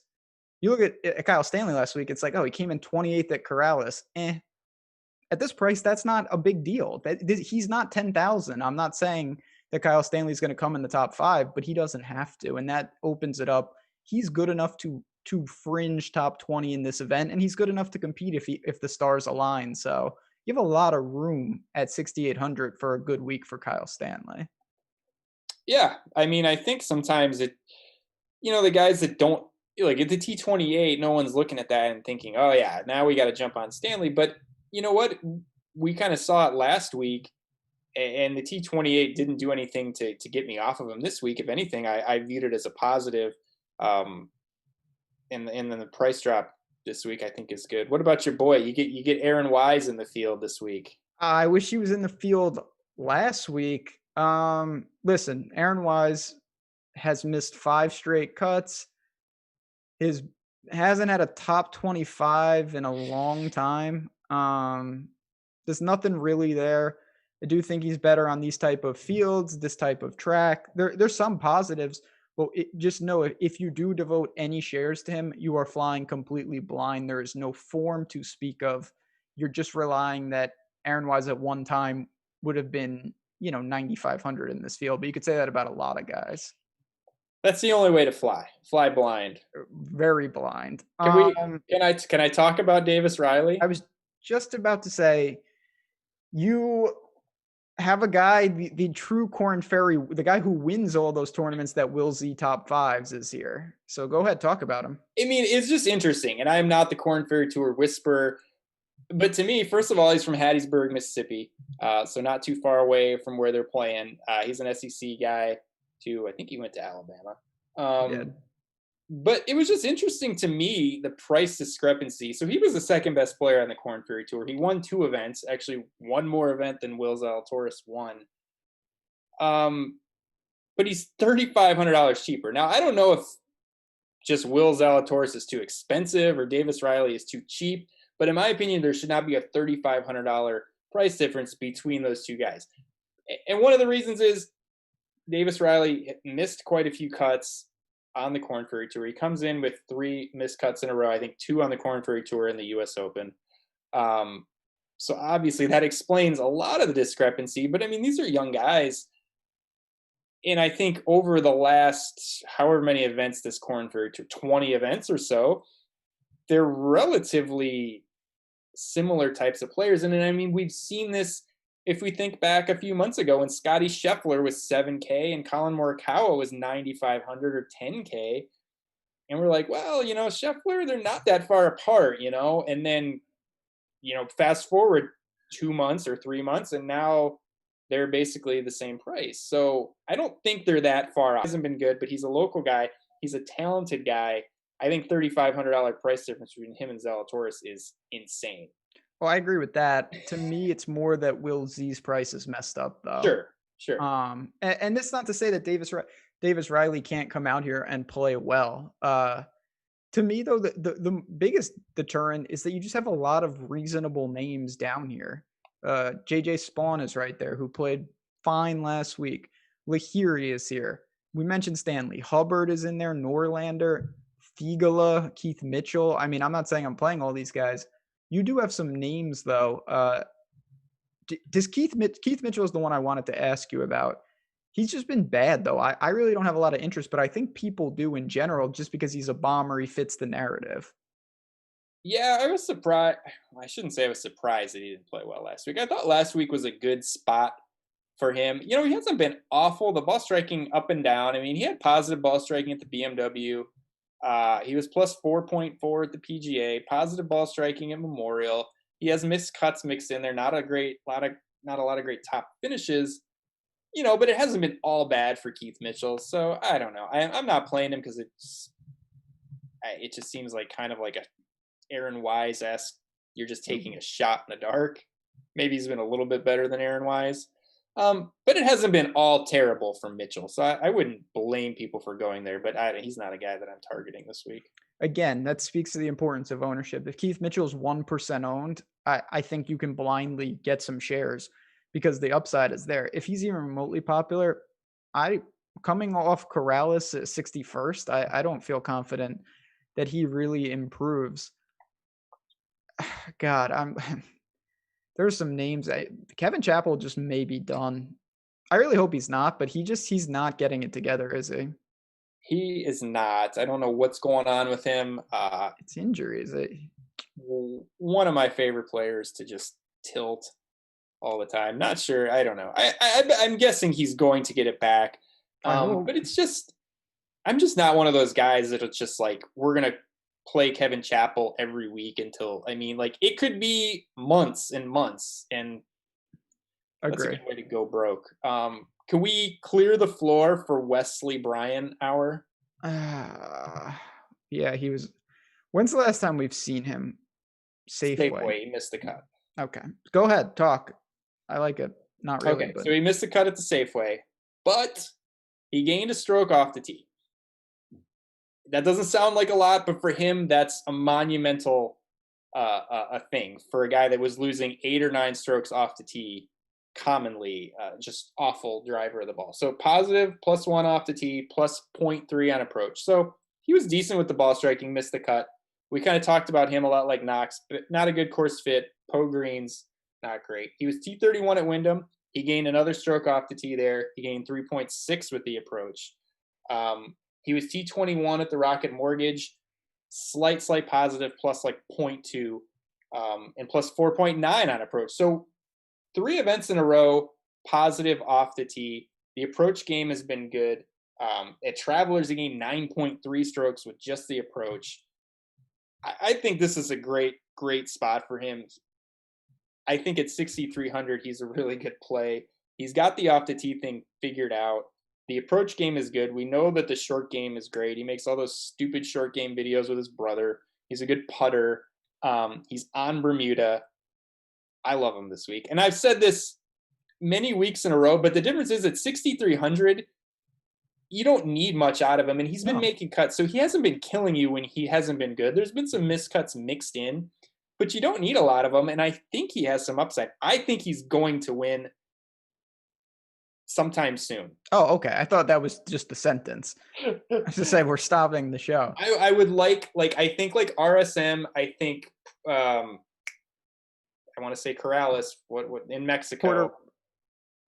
You look at Kyle Stanley last week, it's like, oh, he came in 28th at Corrales. At this price, that's not a big deal. He's not 10,000. I'm not saying that Kyle Stanley's going to come in the top 5, but he doesn't have to, and that opens it up. He's good enough to fringe top 20 in this event, and he's good enough to compete if the stars align. So you have a lot of room at 6,800 for a good week for Kyle Stanley. Yeah, I mean, I think sometimes the guys that don't like at the T28, no one's looking at that and thinking, oh yeah, now we got to jump on Stanley. But you know what? We kind of saw it last week. and the T28 didn't do anything to get me off of him this week. If anything, I viewed it as a positive. Um, and then the price drop this week I think is good. What about your boy? You get Aaron Wise in the field this week. I wish he was in the field last week. Listen, Aaron Wise has missed 5 straight cuts. His hasn't had a top 25 in a long time. There's nothing really there. I do think he's better on these type of fields, this type of track. There's some positives, but just know if you do devote any shares to him, you are flying completely blind. There is no form to speak of. You're just relying that Aaron Wise at one time would have been, 9,500 in this field, but you could say that about a lot of guys. That's the only way to fly blind. Very blind. Can I talk about Davis Riley? I was just about to say, you have a guy, the true Corn Ferry, the guy who wins all those tournaments that Will Z top fives is here. So go ahead, talk about him. I mean, it's just interesting, and I am not the Corn Ferry Tour whisperer, but to me, first of all, he's from Hattiesburg, Mississippi, so not too far away from where they're playing. He's an SEC guy too. I think he went to Alabama. But it was just interesting to me, the price discrepancy. So he was the second best player on the Corn Ferry Tour. He won 2 events, actually one more event than Will Zalatoris won. But he's $3,500 cheaper. Now, I don't know if just Will Zalatoris is too expensive or Davis Riley is too cheap, but in my opinion, there should not be a $3,500 price difference between those two guys. And one of the reasons is Davis Riley missed quite a few cuts on the Corn Ferry Tour. He comes in with 3 missed cuts in a row, I think 2 on the Corn Ferry Tour and the US Open. So obviously that explains a lot of the discrepancy, but I mean, these are young guys. And I think over the last however many events this Corn Ferry Tour, 20 events or so, they're relatively similar types of players. And I mean, we've seen this if we think back a few months ago when Scotty Scheffler was 7K and Colin Morikawa was 9,500 or 10K. And we're like, well, Scheffler, they're not that far apart, and then, fast forward 2 months or 3 months, and now they're basically the same price. So I don't think they're that far off. He hasn't been good, but he's a local guy. He's a talented guy. I think $3,500 price difference between him and Zalatoris is insane. Well, I agree with that. To me, it's more that Will Z's price is messed up, though. Sure. And this is not to say that Davis Riley can't come out here and play well. To me, though, the biggest deterrent is that you just have a lot of reasonable names down here. JJ Spawn is right there, who played fine last week. Lahiri is here. We mentioned Stanley. Hubbard is in there. Norlander, Figala, Keith Mitchell. I mean, I'm not saying I'm playing all these guys. You do have some names, though. Does Keith Mitchell is the one I wanted to ask you about. He's just been bad, though. I really don't have a lot of interest, but I think people do in general, just because he's a bomber. He fits the narrative. Yeah, I was surprised. I shouldn't say I was surprised that he didn't play well last week. I thought last week was a good spot for him. He hasn't been awful. The ball striking up and down. I mean, he had positive ball striking at the BMW. He was plus 4.4 at the PGA, positive ball striking at Memorial. He has missed cuts mixed in there. Not a lot of great top finishes, but it hasn't been all bad for Keith Mitchell. So I don't know. I'm not playing him because it just seems like kind of like a Aaron Wise-esque. You're just taking a shot in the dark. Maybe he's been a little bit better than Aaron Wise. But it hasn't been all terrible from Mitchell. So I wouldn't blame people for going there, but he's not a guy that I'm targeting this week. Again, that speaks to the importance of ownership. If Keith Mitchell's 1% owned, I think you can blindly get some shares because the upside is there. If he's even remotely popular, coming off Corrales at 61st, I don't feel confident that he really improves. God, there's some names. Kevin Chappell just may be done. I really hope he's not, but he's not getting it together, is he? He is not. I don't know what's going on with him. It's injury, is it? One of my favorite players to just tilt all the time. Not sure. I don't know. I'm guessing he's going to get it back. But it's just, I'm just not one of those guys that it's just like, we're going to play Kevin Chappell every week until, it could be months and months. And That's a Agree. good way to go broke. Can we clear the floor for Wesley Bryant hour? Yeah, he was. When's the last time we've seen him? Safeway. Safeway, he missed the cut. Okay. Go ahead. Talk. I like it. Not really, Okay, but so he missed the cut at the Safeway, but he gained a stroke off the tee. That doesn't sound like a lot, but for him, that's a monumental a thing for a guy that was losing 8 or 9 strokes off the tee commonly. Just awful driver of the ball. So positive +1 off the tee, plus 0.3 on approach. So he was decent with the ball striking, missed the cut. We kind of talked about him a lot like Knox, but not a good course fit. Poe Greens, not great. He was T31 at Wyndham. He gained another stroke off the tee there. He gained 3.6 with the approach. He was T21 at the Rocket Mortgage, slight positive, plus like 0.2, and plus 4.9 on approach. So 3 events in a row, positive off the tee. The approach game has been good. At Travelers, he gained 9.3 strokes with just the approach. I think this is a great spot for him. I think at 6,300, he's a really good play. He's got the off the tee thing figured out. The approach game is good. We know that the short game is great. He makes all those stupid short game videos with his brother. He's a good putter. He's on Bermuda. I love him this week. And I've said this many weeks in a row, but the difference is at 6,300, you don't need much out of him. And he's been making cuts. So he hasn't been killing you when he hasn't been good. There's been some miscuts mixed in, but you don't need a lot of them. And I think he has some upside. I think he's going to win sometime soon. Oh, okay. I thought that was just a sentence. I was just saying we're stopping the show. I would like I think like RSM. I think I want to say Corrales. What in Mexico?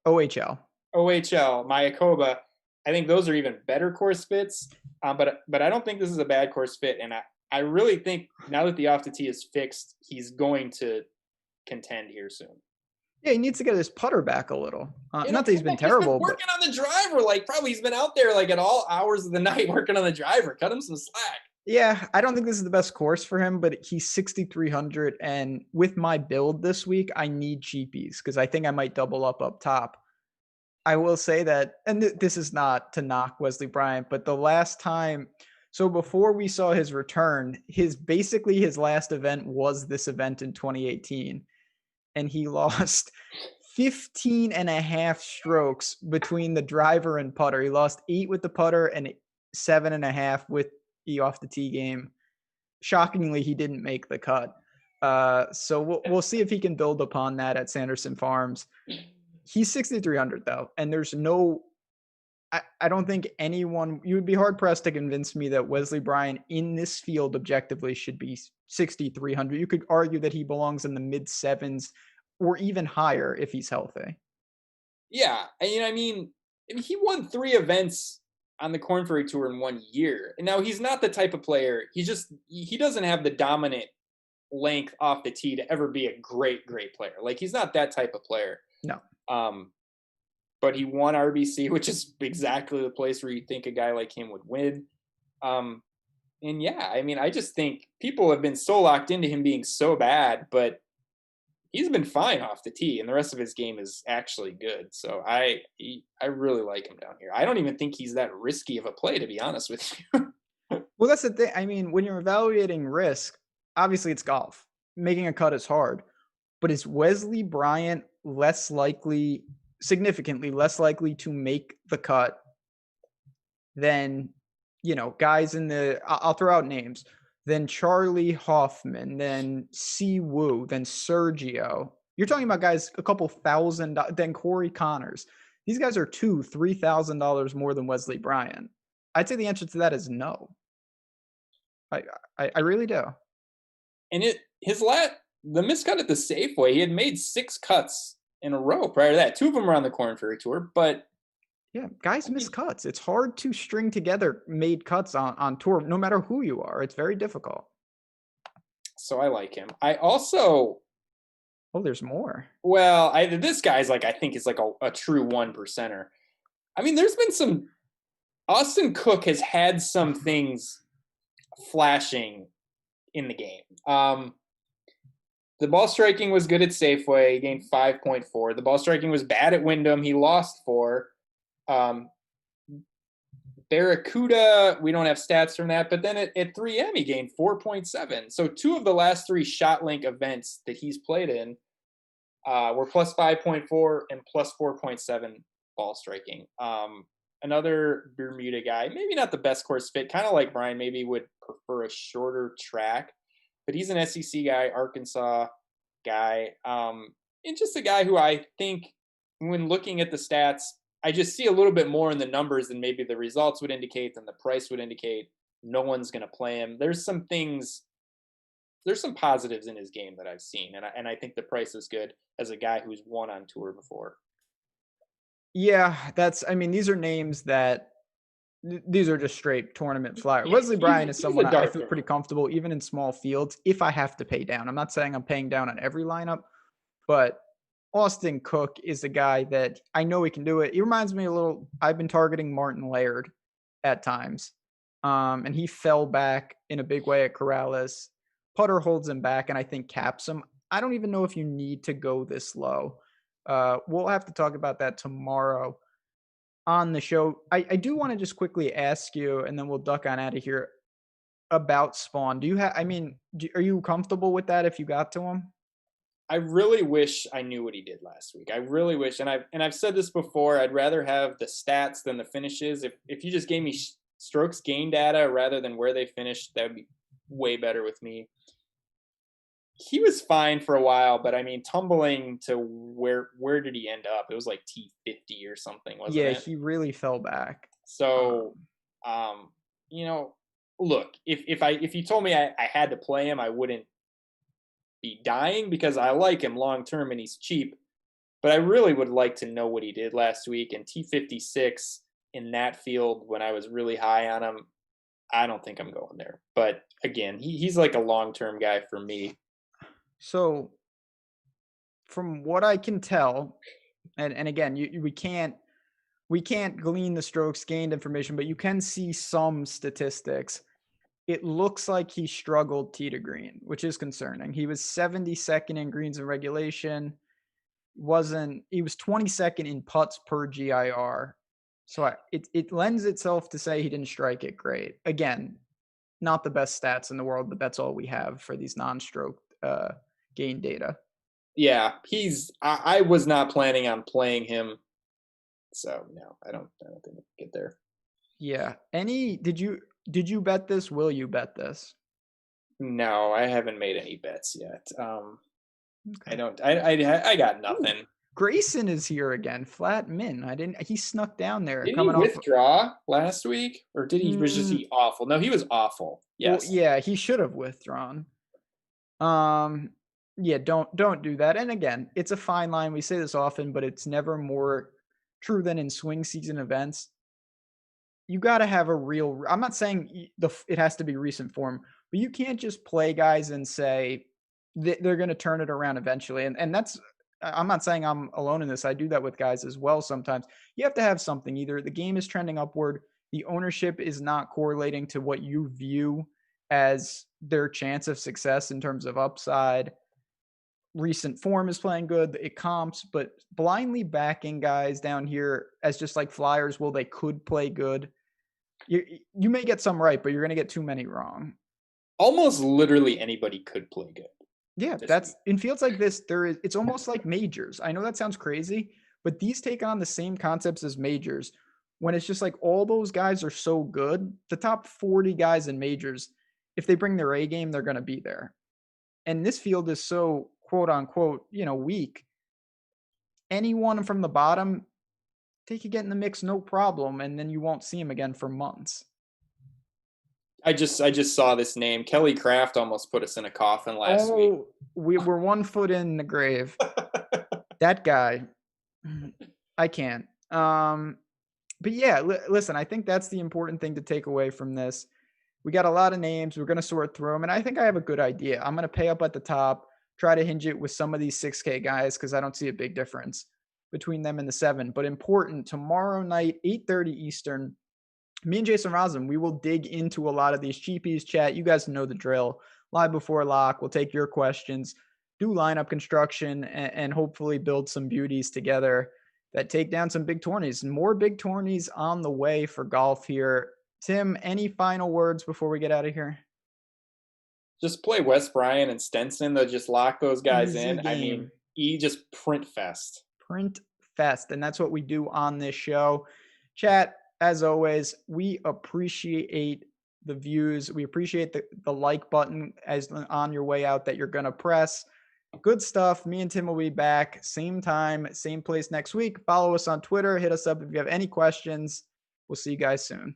OHL. Mayakoba. I think those are even better course fits. But I don't think this is a bad course fit. And I really think now that the off the tee is fixed, he's going to contend here soon. Yeah, he needs to get his putter back a little. Not that he's been terrible. He's been working on the driver. Like probably he's been out there like at all hours of the night working on the driver. Cut him some slack. Yeah, I don't think this is the best course for him, but he's 6,300. And with my build this week, I need cheapies because I think I might double up top. I will say that, and this is not to knock Wesley Bryant, but the last time, so before we saw his return, basically his last event was this event in 2018. And he lost 15 and a half strokes between the driver and putter. He lost 8 with the putter and 7.5 with the off the tee game. Shockingly, he didn't make the cut. So we'll see if he can build upon that at Sanderson Farms. He's 6,300 though, and there's no. I don't think anyone. You would be hard pressed to convince me that Wesley Bryant in this field objectively should be 6,300. You could argue that he belongs in the mid 7s or even higher if he's healthy. Yeah, and I mean, he won 3 events on the Korn Ferry Tour in 1 year. And now he's not the type of player. He doesn't have the dominant length off the tee to ever be a great player. Like he's not that type of player. No. But he won RBC, which is exactly the place where you think a guy like him would win. And yeah, I mean, I just think people have been so locked into him being so bad, but he's been fine off the tee, and the rest of his game is actually good. So I really like him down here. I don't even think he's that risky of a play, to be honest with you. Well, that's the thing. I mean, when you're evaluating risk, obviously it's golf. Making a cut is hard. But is Wesley Bryant significantly less likely to make the cut than, guys I'll throw out names, than Charlie Hoffman, than Si Woo, than Sergio. You're talking about guys a couple thousand, than Cory Connors. These guys are $2,000-$3,000 more than Wesley Bryant. I'd say the answer to that is no. I really do. And the miscut at the Safeway, he had made 6 cuts in a row prior to that. 2 of them were on the Korn Ferry Tour, but yeah, guys miss cuts. It's hard to string together made cuts on tour, no matter who you are. It's very difficult. So I like him. I also. Oh, there's more. Well, this guy's I think is a true 1%er. I mean, there's been some. Austin Cook has had some things flashing in the game. The ball striking was good at Safeway. He gained 5.4. The ball striking was bad at Wyndham. He lost 4. Barracuda, we don't have stats from that, but then at 3M, he gained 4.7. So 2 of the last 3 ShotLink events that he's played in were plus 5.4 and plus 4.7 ball striking. Another Bermuda guy, maybe not the best course fit, kind of like Brian, maybe would prefer a shorter track, but he's an SEC guy, Arkansas guy, and just a guy who I think when looking at the stats, I just see a little bit more in the numbers than maybe the results would indicate, than the price would indicate. No one's going to play him. There's some positives in his game that I've seen, and I think the price is good as a guy who's won on tour before. Yeah, these are names that these are just straight tournament flyers. Yeah, Wesley Bryant is someone I feel pretty comfortable, even in small fields, if I have to pay down. I'm not saying I'm paying down on every lineup, but Austin Cook is a guy that I know he can do it. He reminds me a little, I've been targeting Martin Laird at times, and he fell back in a big way at Corrales. Putter holds him back and I think caps him. I don't even know if you need to go this low. We'll have to talk about that tomorrow on the show. I do want to just quickly ask you, and then we'll duck on out of here, about Spawn. Are you comfortable with that if you got to him? I really wish I knew what he did last week. I really wish, and I've said this before, I'd rather have the stats than the finishes. If you just gave me strokes gain data rather than where they finished, that would be way better with me. He was fine for a while, but tumbling to where did he end up? It was like T50 or something, wasn't it? Yeah, he really fell back. So, look, if you told me I had to play him, I wouldn't be dying because I like him long term and he's cheap. But I really would like to know what he did last week. And T56 in that field when I was really high on him, I don't think I'm going there. But again, he's like a long term guy for me. So, from what I can tell, and again, we can't glean the strokes gained information, but you can see some statistics. It looks like he struggled tee to green, which is concerning. He was 72nd in greens and regulation. He was 22nd in putts per GIR. So it lends itself to say he didn't strike it great. Again, not the best stats in the world, but that's all we have for these non-stroke gain data. Yeah, I was not planning on playing him. So no, I don't think I can get there. Yeah. Did you bet this? Will you bet this? No, I haven't made any bets yet. Okay. I got nothing. Ooh, Grayson is here again. Flat min. He snuck down there. Did he withdraw last week? Or was just he awful? No, he was awful. Yes. Well, yeah, he should have withdrawn. Yeah, don't do that. And again, it's a fine line. We say this often, but it's never more true than in swing season events. You got to have I'm not saying it has to be recent form, but you can't just play guys and say they're going to turn it around eventually. And that's, I'm not saying I'm alone in this. I do that with guys as well sometimes. You have to have something. Either the game is trending upward, the ownership is not correlating to what you view as their chance of success in terms of upside. Recent form is playing good, it comps, but blindly backing guys down here as just like flyers, they could play good. You may get some right, but you're going to get too many wrong. Almost literally anybody could play good. Yeah, that's in fields like this. It's almost like majors. I know that sounds crazy, but these take on the same concepts as majors. When it's just like all those guys are so good, the top 40 guys in majors, if they bring their A game, they're going to be there. And this field is so quote unquote, weak. Anyone from the bottom, they could get in the mix, no problem. And then you won't see him again for months. I just saw this name. Kelly Craft almost put us in a coffin last week. We were 1 foot in the grave. That guy, I can't. But yeah, listen, I think that's the important thing to take away from this. We got a lot of names. We're going to sort through them. And I think I have a good idea. I'm going to pay up at the top, try to hinge it with some of these 6K guys because I don't see a big difference between them and the 7. But important, tomorrow night, 8:30 Eastern, me and Jason Rosen, we will dig into a lot of these cheapies. Chat, you guys know the drill. Live before lock. We'll take your questions. do lineup construction and hopefully build some beauties together that take down some big tourneys. More big tourneys on the way for golf here. Tim, any final words before we get out of here? Just play Wes Bryant and Stenson. They'll just lock those guys Easy in. I mean, game. just print fest. Print fest. And that's what we do on this show. Chat, as always, we appreciate the views. We appreciate the like button as on your way out that you're going to press. Good stuff. Me and Tim will be back same time, same place next week. Follow us on Twitter. Hit us up if you have any questions. We'll see you guys soon.